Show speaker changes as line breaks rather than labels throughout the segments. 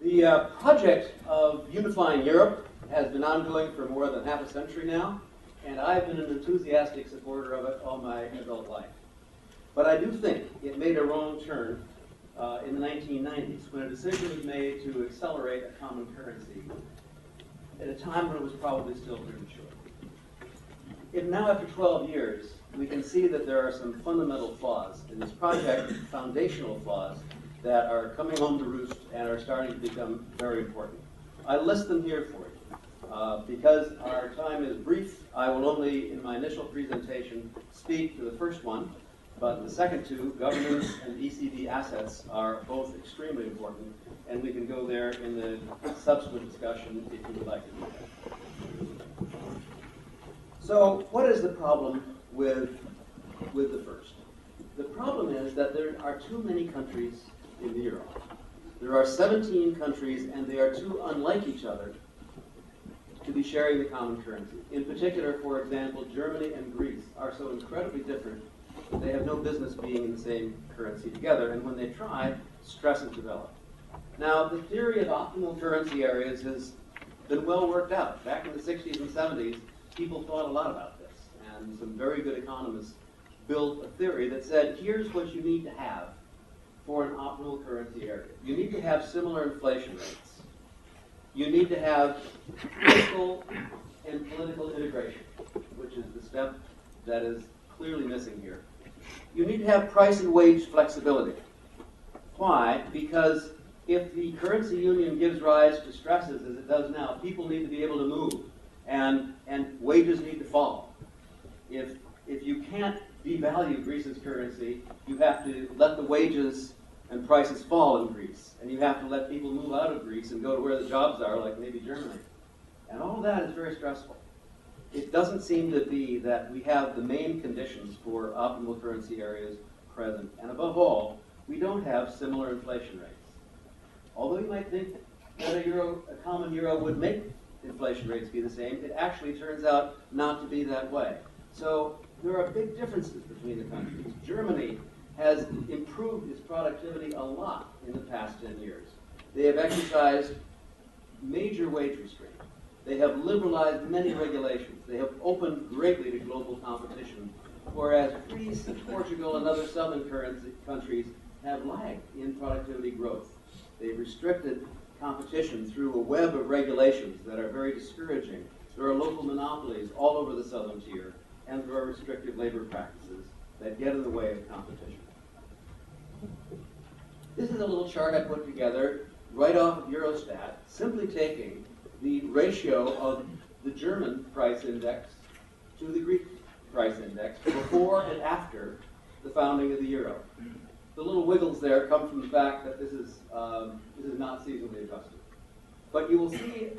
The project of unifying Europe has been ongoing for more than half a century now, and I've been an enthusiastic supporter of it all my adult life. But I do think it made a wrong turn in the 1990s when a decision was made to accelerate a common currency at a time when it was probably still premature. Now, after 12 years, we can see that there are some fundamental flaws in this project, foundational flaws, that are coming home to roost and are starting to become very important. I list them here for you. Because our time is brief, I will only, in my initial presentation, speak to the first one, but the second two, governance and ECB assets, are both extremely important, and we can go there in the subsequent discussion if you would like to do that. So, what is the problem with the first? The problem is that there are too many countries in the euro. There are 17 countries, and they are too unlike each other to be sharing the common currency. In particular, for example, Germany and Greece are so incredibly different that they have no business being in the same currency together, and when they try, stresses develop. Now, the theory of optimal currency areas has been well worked out. Back in the 60s and 70s, people thought a lot about this, and some very good economists built a theory that said, here's what you need to have for an optimal currency area. You need to have similar inflation rates. You need to have fiscal and political integration, which is the step that is clearly missing here. You need to have price and wage flexibility. Why? Because if the currency union gives rise to stresses, as it does now, people need to be able to move, and wages need to fall. If you can't devalue Greece's currency, you have to let the wages and prices fall in Greece, and you have to let people move out of Greece and go to where the jobs are, like maybe Germany. And all of that is very stressful. It doesn't seem to be that we have the main conditions for optimal currency areas present. And above all, we don't have similar inflation rates. Although you might think that a common euro would make inflation rates be the same, it actually turns out not to be that way. So there are big differences between the countries. Germany has improved its productivity a lot in the past 10 years. They have exercised major wage restraint. They have liberalized many regulations. They have opened greatly to global competition, whereas Greece and Portugal and other southern countries have lagged in productivity growth. They've restricted competition through a web of regulations that are very discouraging. There are local monopolies all over the southern tier, and there are restrictive labor practices that get in the way of competition. This is a little chart I put together right off of Eurostat, simply taking the ratio of the German price index to the Greek price index before and after the founding of the euro. The little wiggles there come from the fact that this is not seasonally adjusted. But you will see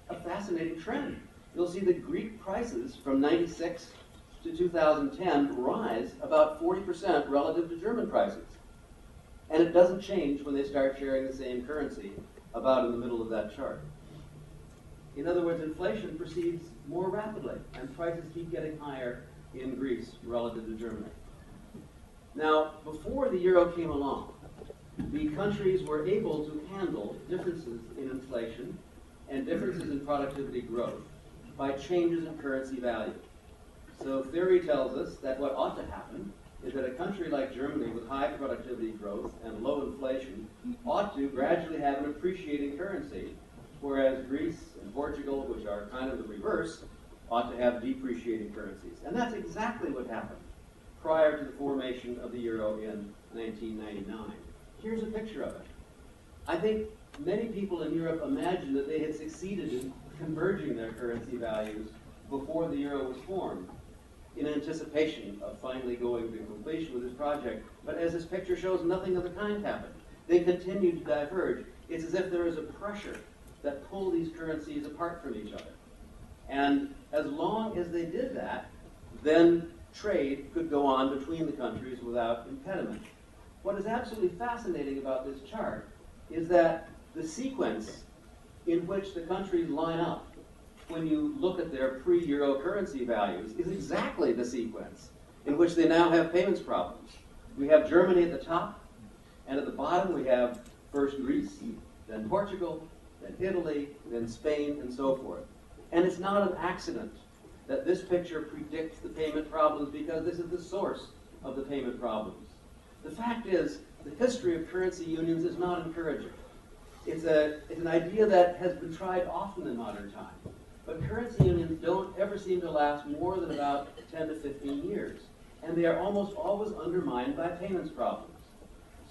a fascinating trend. You'll see the Greek prices from 96 to 2010 rise about 40% relative to German prices. And it doesn't change when they start sharing the same currency, about in the middle of that chart. In other words, inflation proceeds more rapidly, and prices keep getting higher in Greece relative to Germany. Now, before the euro came along, the countries were able to handle differences in inflation and differences in productivity growth by changes in currency value. So theory tells us that what ought to happen is that a country like Germany with high productivity growth and low inflation ought to gradually have an appreciating currency, whereas Greece and Portugal, which are kind of the reverse, ought to have depreciating currencies. And that's exactly what happened prior to the formation of the euro in 1999. Here's a picture of it. I think many people in Europe imagined that they had succeeded in converging their currency values before the euro was formed, in anticipation of finally going to completion with this project. But as this picture shows, nothing of the kind happened. They continue to diverge. It's as if there is a pressure that pull these currencies apart from each other. And as long as they did that, then trade could go on between the countries without impediment. What is absolutely fascinating about this chart is that the sequence in which the countries line up when you look at their pre-euro currency values is exactly the sequence in which they now have payments problems. We have Germany at the top, and at the bottom we have first Greece, then Portugal, then Italy, then Spain, and so forth. And it's not an accident that this picture predicts the payment problems, because this is the source of the payment problems. The fact is, the history of currency unions is not encouraging. It's an idea that has been tried often in modern times. But currency unions don't ever seem to last more than about 10 to 15 years. And they are almost always undermined by payments problems.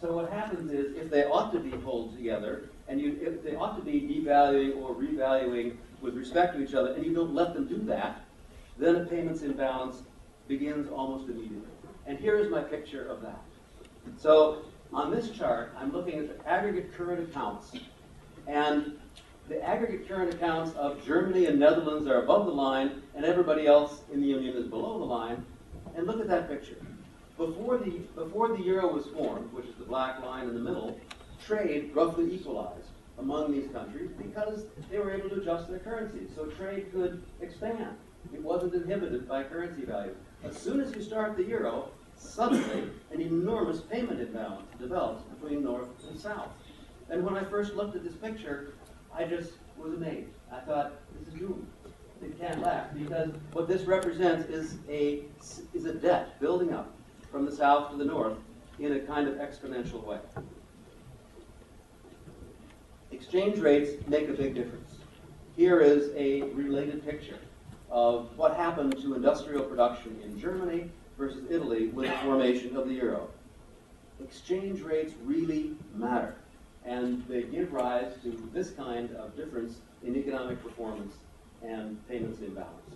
So what happens is, if they ought to be pulled together, and if they ought to be devaluing or revaluing with respect to each other, and you don't let them do that, then a payments imbalance begins almost immediately. And here is my picture of that. So on this chart, I'm looking at the aggregate current accounts. And the aggregate current accounts of Germany and Netherlands are above the line, and everybody else in the Union is below the line. And look at that picture. Before the euro was formed, which is the black line in the middle, trade roughly equalized among these countries because they were able to adjust their currencies. So trade could expand. It wasn't inhibited by currency value. As soon as you start the euro, suddenly an enormous payment imbalance develops between North and South. And when I first looked at this picture, I just was amazed. I thought, this is doomed. It can't last, because what this represents is a debt building up from the south to the north in a kind of exponential way. Exchange rates make a big difference. Here is a related picture of what happened to industrial production in Germany versus Italy with the formation of the euro. Exchange rates really matter, and they give rise to this kind of difference in economic performance and payments imbalance.